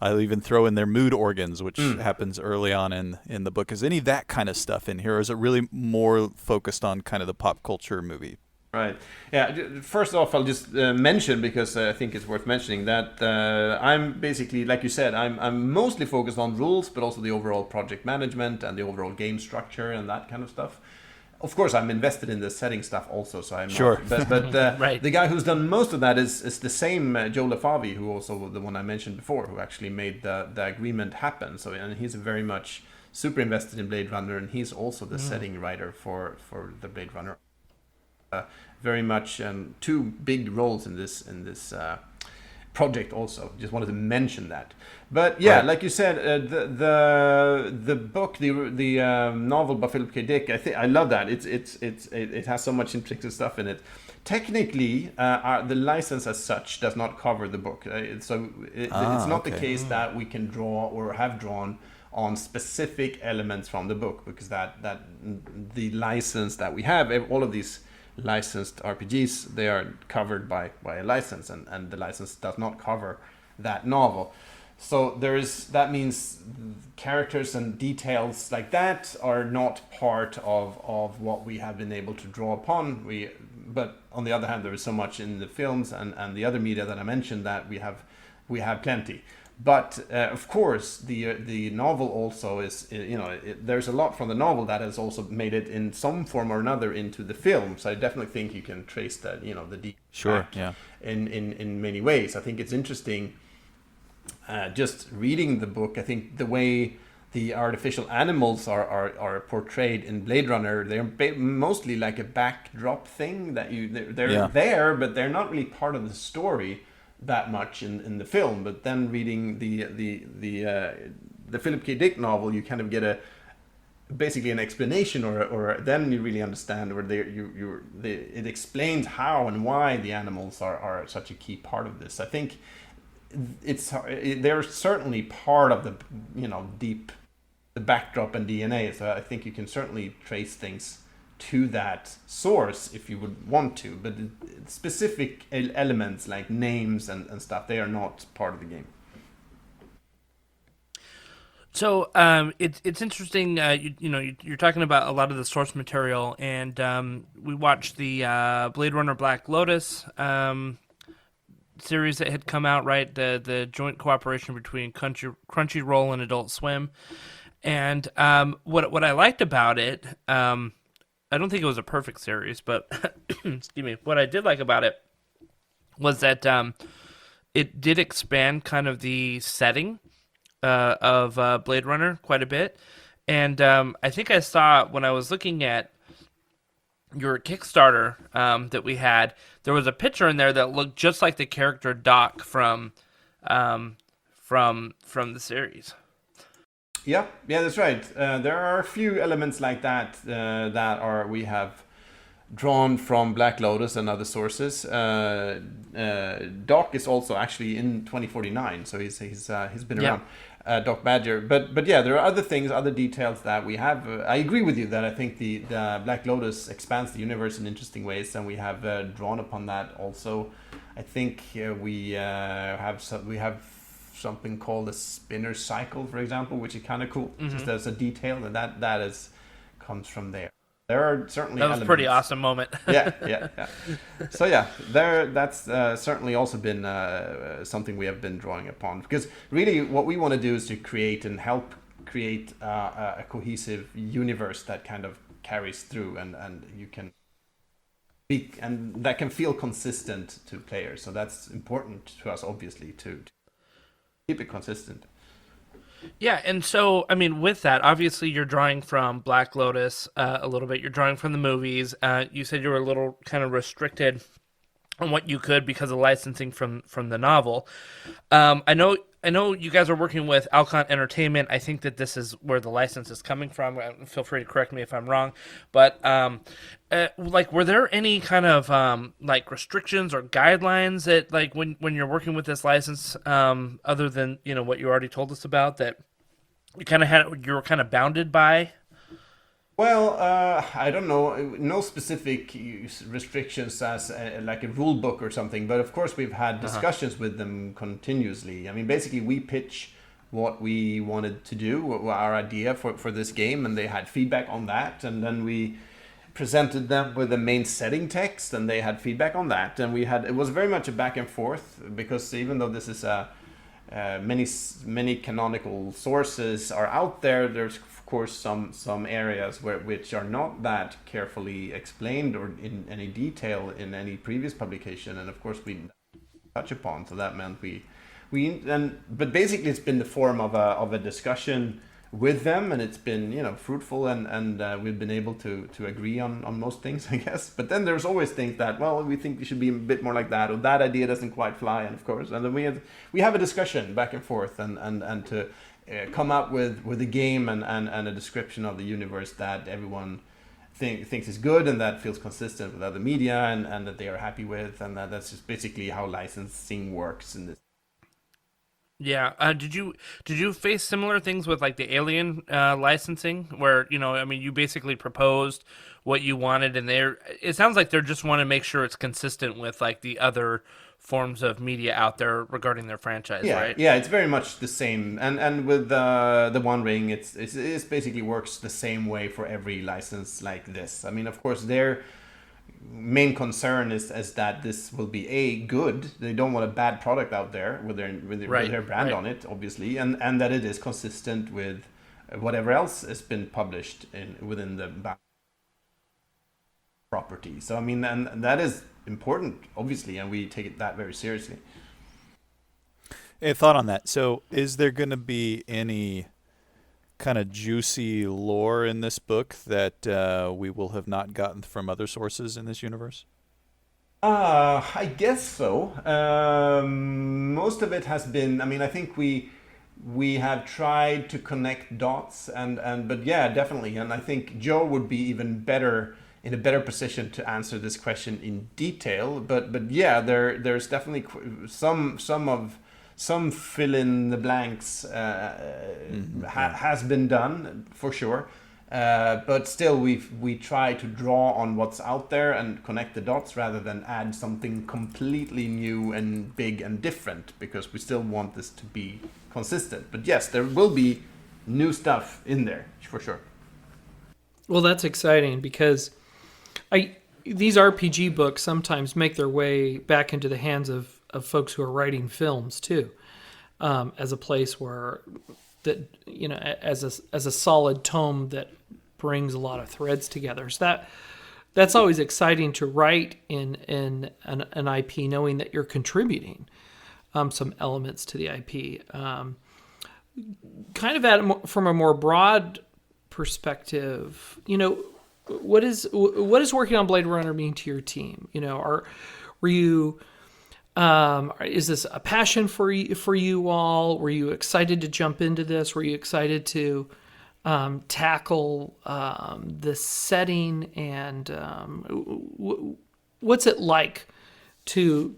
I'll even throw in their mood organs, which happens early on in the book. Is any of that kind of stuff in here, or is it really more focused on kind of the pop culture movie? Right. Yeah. First off, I'll just mention, because I think it's worth mentioning, that I'm basically, like you said, I'm mostly focused on rules, but also the overall project management and the overall game structure and that kind of stuff. Of course, I'm invested in the setting stuff also, so I'm sure. Not, but Right. The guy who's done most of that is the same Joe LaFavi, who also the one I mentioned before, who actually made the agreement happen. So, and he's very much super invested in Blade Runner, and he's also the setting writer for the Blade Runner. Very much 2 big roles in this project also. Just wanted to mention that. But yeah, like you said, the book, the novel by Philip K. Dick, I love that. It has so much interesting stuff in it. Technically, the license as such does not cover the book. It's not the case that we can draw or have drawn on specific elements from the book, because that the license that we have, all of these licensed RPGs, they are covered by a license, and the license does not cover that novel. So that means characters and details like that are not part of what we have been able to draw upon. But on the other hand, there is so much in the films and the other media that I mentioned that we have plenty. But of course, the novel also is, there's a lot from the novel that has also made it in some form or another into the film. So I definitely think you can trace that, the deep in many ways. I think it's interesting. Just reading the book, I think the way the artificial animals are portrayed in Blade Runner, they're mostly like a backdrop thing that they're there, but they're not really part of the story that much in the film. But then reading the Philip K. Dick novel, you kind of get basically an explanation, or then you really understand, or it explains how and why the animals are such a key part of this. I think they're certainly part of the the backdrop and DNA. So I think you can certainly trace things to that source if you would want to, but specific elements like names and stuff, they are not part of the game. So it's interesting. You're talking about a lot of the source material, and we watched the Blade Runner Black Lotus series that had come out, right? The joint cooperation between Crunchyroll and Adult Swim, and what I liked about it, I don't think it was a perfect series, but excuse me, what I did like about it was that it did expand kind of the setting of Blade Runner quite a bit, and I think I saw when I was looking at your Kickstarter that we had, there was a picture in there that looked just like the character Doc from the series. Yeah, that's right. There are a few elements like that we have drawn from Black Lotus and other sources. Doc is also actually in 2049, so he's been around. Doc Badger, but yeah, there are other things, other details that we have. I agree with you that I think the Black Lotus expands the universe in interesting ways, and we have drawn upon that also. I think we have something called a spinner cycle, for example, which is kind of cool. Mm-hmm. Just as a detail, and that comes from there. There are certainly that was a pretty awesome moment. yeah. So yeah, that's certainly also been something we have been drawing upon, because really what we want to do is to create and help create a cohesive universe that kind of carries through, and you can be, and that can feel consistent to players. So that's important to us, obviously, to keep it consistent. Yeah, and so, I mean, with that, obviously you're drawing from Black Lotus a little bit. You're drawing from the movies. You said you were a little kind of restricted on what you could because of licensing from the novel. I know you guys are working with Alcon Entertainment. I think that this is where the license is coming from. Feel free to correct me if I'm wrong. But were there any kind of restrictions or guidelines that when you're working with this license, other than what you already told us about, that you were kind of bounded by? Well, I don't know. No specific restrictions as like a rule book or something. But of course, we've had discussions with them continuously. I mean, basically, we pitch what we wanted to do, our idea for this game, and they had feedback on that. And then we presented them with the main setting text, and they had feedback on that. And it was very much a back and forth, because even though this is many canonical sources are out there, there's of course some areas which are not that carefully explained or in any detail in any previous publication, and of course we touch upon. So that meant but basically it's been the form of a discussion with them, and it's been fruitful, and we've been able to agree on most things, I guess. But then there's always things that, well, we think we should be a bit more like that, or that idea doesn't quite fly, and of course, and then we have a discussion back and forth, and to come up with a game and a description of the universe that everyone thinks is good and that feels consistent with other media, and that they are happy with, and that's just basically how licensing works in this. Yeah. Did you face similar things with like the Alien licensing, where I mean, you basically proposed what you wanted, and it sounds like they just want to make sure it's consistent with like the other forms of media out there regarding their franchise, Yeah, right? yeah, it's very much the same, and with the One Ring, it's basically works the same way for every license like this. I mean, of course, their main concern is that this will be good. They don't want a bad product out there with Right, their brand right. on it, obviously, and that it is consistent with whatever else has been published within the property. So I mean, and that is important, obviously, and we take that very seriously. A thought on that. So, is there going to be any kind of juicy lore in this book that we will have not gotten from other sources in this universe? I guess so. Most of it has been. I mean, I think we have tried to connect dots, but yeah, definitely. And I think Joe would be even better in a better position to answer this question in detail. But yeah, there's definitely some fill in the blanks has been done for sure. But still, we try to draw on what's out there and connect the dots rather than add something completely new and big and different, because we still want this to be consistent. But yes, there will be new stuff in there for sure. Well, that's exciting because these RPG books sometimes make their way back into the hands of folks who are writing films too, as a place where that as a solid tome that brings a lot of threads together. So that's always exciting to write in an IP, knowing that you're contributing some elements to the IP. Kind of from a more broad perspective, what is working on Blade Runner mean to your team? Were you is this a passion for you all? Were you excited to jump into this? Were you excited to tackle the setting, and what's it like to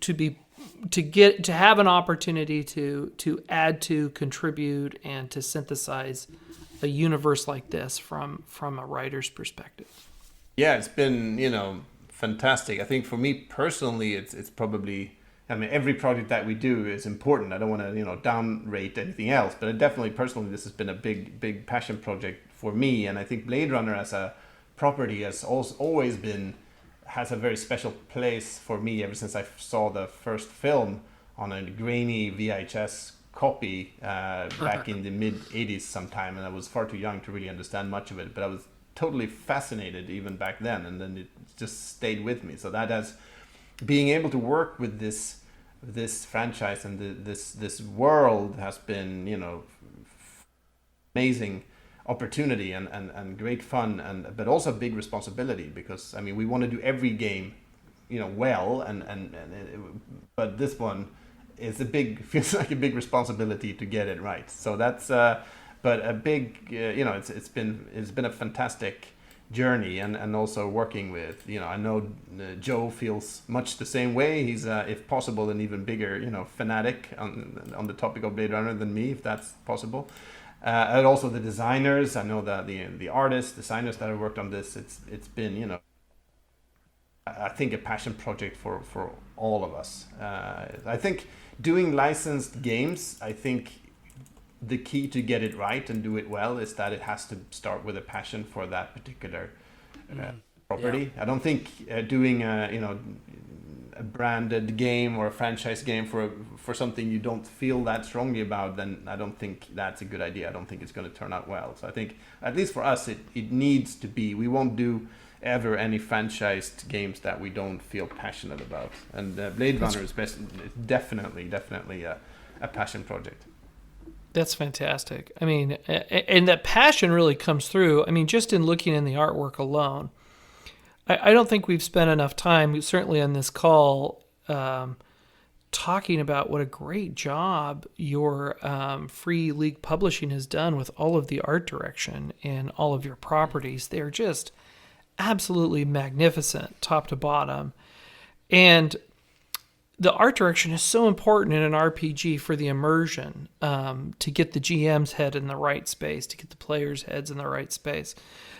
have an opportunity to add to, contribute, and to synthesize a universe like this from a writer's perspective? Yeah, it's been fantastic. I think for me personally, it's probably. I mean, every project that we do is important. I don't want to, downrate anything else, but definitely personally, this has been a big passion project for me. And I think Blade Runner as a property has always has a very special place for me ever since I saw the first film on a grainy VHS copy back in the mid 80s sometime. And I was far too young to really understand much of it, but I was totally fascinated even back then. And then it just stayed with me. So that has, being able to work with this franchise and this world has been amazing opportunity and great fun, but also a big responsibility, because I mean we want to do every game well, but this one is feels like a big responsibility to get it right. So that's but a big it's been a fantastic journey, and also working with I know Joe feels much the same way. He's if possible an even bigger fanatic on the topic of Blade Runner than me, if that's possible, and also the designers. I know that the artists, designers that have worked on this, it's been I think a passion project for all of us. I think doing licensed games, I think the key to get it right and do it well is that it has to start with a passion for that particular property. Yeah. I don't think doing a branded game or a franchise game for something you don't feel that strongly about, then I don't think that's a good idea. I don't think it's going to turn out well. So I think, at least for us, it needs to be. We won't do ever any franchised games that we don't feel passionate about. And Blade Runner is definitely a passion project. That's fantastic. I mean, and that passion really comes through. I mean, just in looking in the artwork alone, I don't think we've spent enough time, certainly on this call, talking about what a great job your Free League Publishing has done with all of the art direction and all of your properties. They're just absolutely magnificent, top to bottom. And the art direction is so important in an RPG for the immersion, to get the GM's head in the right space, to get the players' heads in the right space.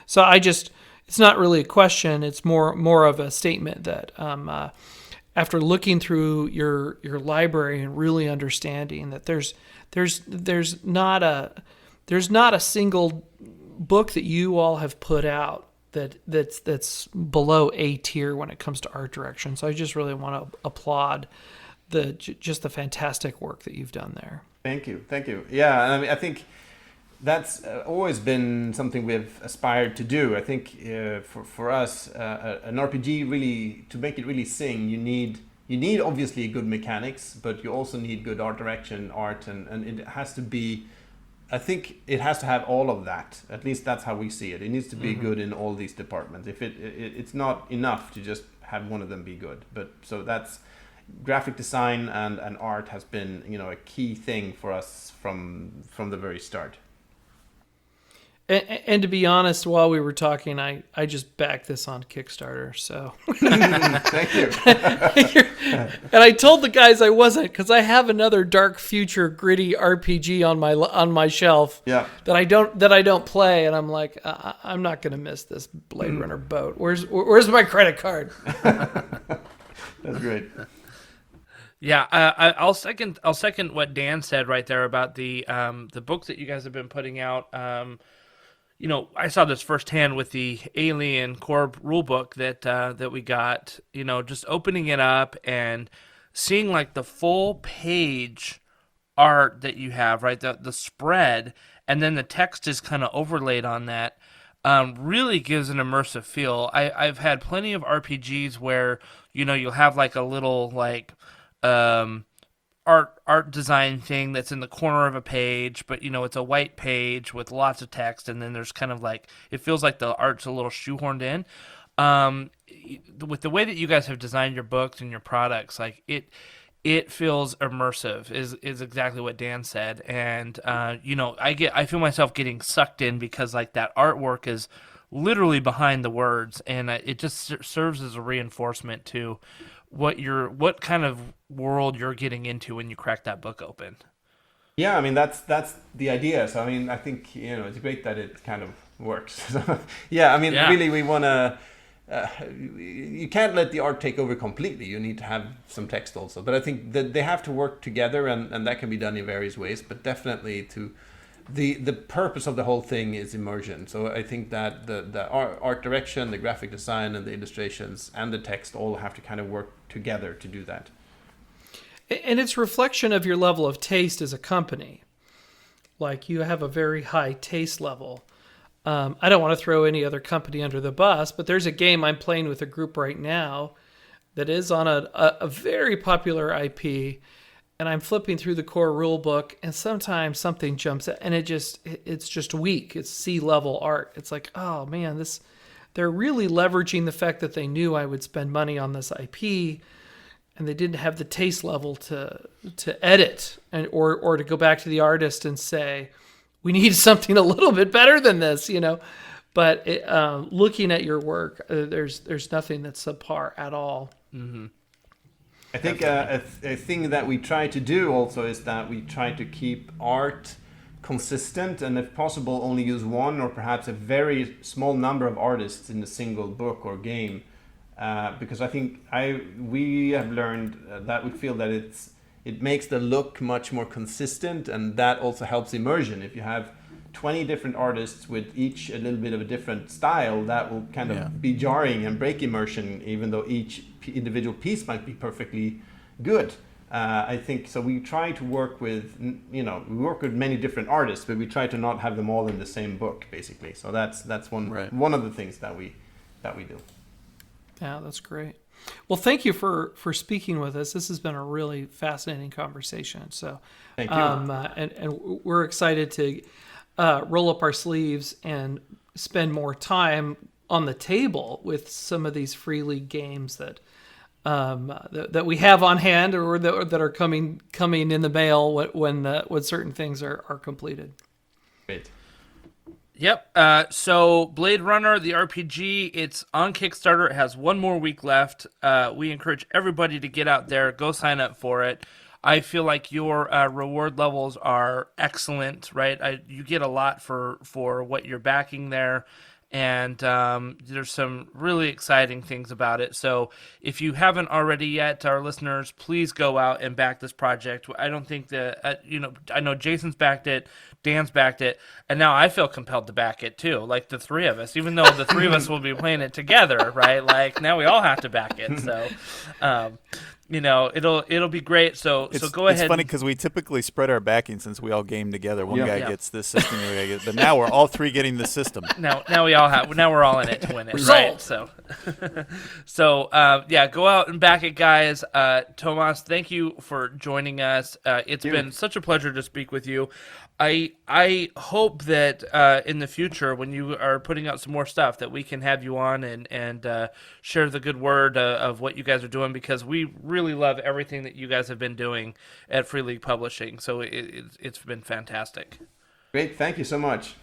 So it's not really a question. It's more of a statement that after looking through your library and really understanding that there's not a single book that you all have put out that's below A tier when it comes to art direction. So I just really want to applaud just the fantastic work that you've done there. Thank you. Yeah, and I mean, I think that's always been something we've aspired to do. I think for us, an RPG really, to make it really sing, you need obviously good mechanics, but you also need good art direction, art, and it has to be. I think it has to have all of that. At least that's how we see it. It needs to be good in all these departments. If it's not enough to just have one of them be good. But so that's graphic design and art has been, a key thing for us from the very start. And to be honest, while we were talking, I just backed this on Kickstarter. So Thank you. and I told the guys I wasn't, because I have another dark future gritty RPG on my shelf. Yeah. That I don't play, and I'm like, I'm not gonna miss this Blade Runner boat. Where's my credit card? That's great. Yeah, I'll second what Dan said right there about the book that you guys have been putting out. I saw this firsthand with the Alien Corp rulebook that we got. Just opening it up and seeing like the full page art that you have, right? The spread, and then the text is kind of overlaid on that. Really gives an immersive feel. I've had plenty of RPGs where you'll have like a little like art design thing that's in the corner of a page, but it's a white page with lots of text, and then there's kind of like, it feels like the art's a little shoehorned in. With the way that you guys have designed your books and your products, like it feels immersive is exactly what Dan said. And I feel myself getting sucked in because like that artwork is literally behind the words, and it just serves as a reinforcement to what kind of world you're getting into when you crack that book open. Yeah, I mean that's the idea. So I mean, I think it's great that it kind of works. Yeah, I mean, really, we want to. You can't let the art take over completely. You need to have some text also. But I think that they have to work together, and that can be done in various ways. But definitely the purpose of the whole thing is immersion. So I think that the art direction, the graphic design, and the illustrations and the text all have to kind of work together to do that. And it's reflection of your level of taste as a company. Like, you have a very high taste level. I don't want to throw any other company under the bus, but there's a game I'm playing with a group right now that is on a very popular IP, and I'm flipping through the core rule book, and sometimes something jumps out, and it's just weak. It's C-level art. It's like, oh man, they're really leveraging the fact that they knew I would spend money on this IP, and they didn't have the taste level to edit or to go back to the artist and say, we need something a little bit better than this, But looking at your work, there's nothing that's subpar at all. Mm-hmm. I think a thing that we try to do also is that we try to keep art consistent, and if possible only use one or perhaps a very small number of artists in a single book or game, because I think we have learned that we feel that it makes the look much more consistent, and that also helps immersion. If you have 20 different artists with each a little bit of a different style, that will kind of be jarring and break immersion, even though each individual piece might be perfectly good. I think so. We try to work with, we work with many different artists, but we try to not have them all in the same book, basically. So that's one of the things that we do. Yeah, that's great. Well, thank you for speaking with us. This has been a really fascinating conversation. So, thank you. And we're excited to roll up our sleeves and spend more time on the table with some of these free league games that we have on hand, or that are coming in the mail when certain things are completed. Great. Yep. So Blade Runner, the RPG, it's on Kickstarter. It has one more week left. We encourage everybody to get out there, go sign up for it. I feel like your reward levels are excellent, right? You get a lot for what you're backing there. And there's some really exciting things about it. So if you haven't already yet, our listeners, please go out and back this project. I don't think that, I know Jason's backed it, Dan's backed it, and now I feel compelled to back it too, like the three of us, even though the three of us will be playing it together, right? Like now we all have to back it. So, it'll be great. So go ahead. It's funny because we typically spread our backing since we all game together. One guy gets this system, the other guy gets, but now we're all three getting the system. Now we're all in it to win it, right? So, go out and back it, guys. Tomas, thank you for joining us. It's been such a pleasure to speak with you. I hope that in the future, when you are putting out some more stuff, that we can have you on and share the good word of what you guys are doing, because we really love everything that you guys have been doing at Free League Publishing. So it's been fantastic. Great, thank you so much.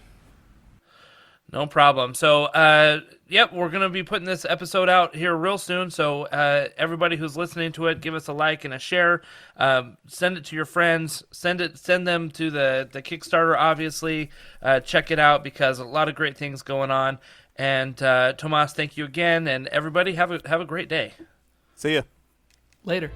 No problem. So, we're going to be putting this episode out here real soon. So, everybody who's listening to it, give us a like and a share. Send it to your friends. Send them to the Kickstarter, obviously. Check it out, because a lot of great things going on. And, Tomas, thank you again. And everybody have a great day. See ya. Later.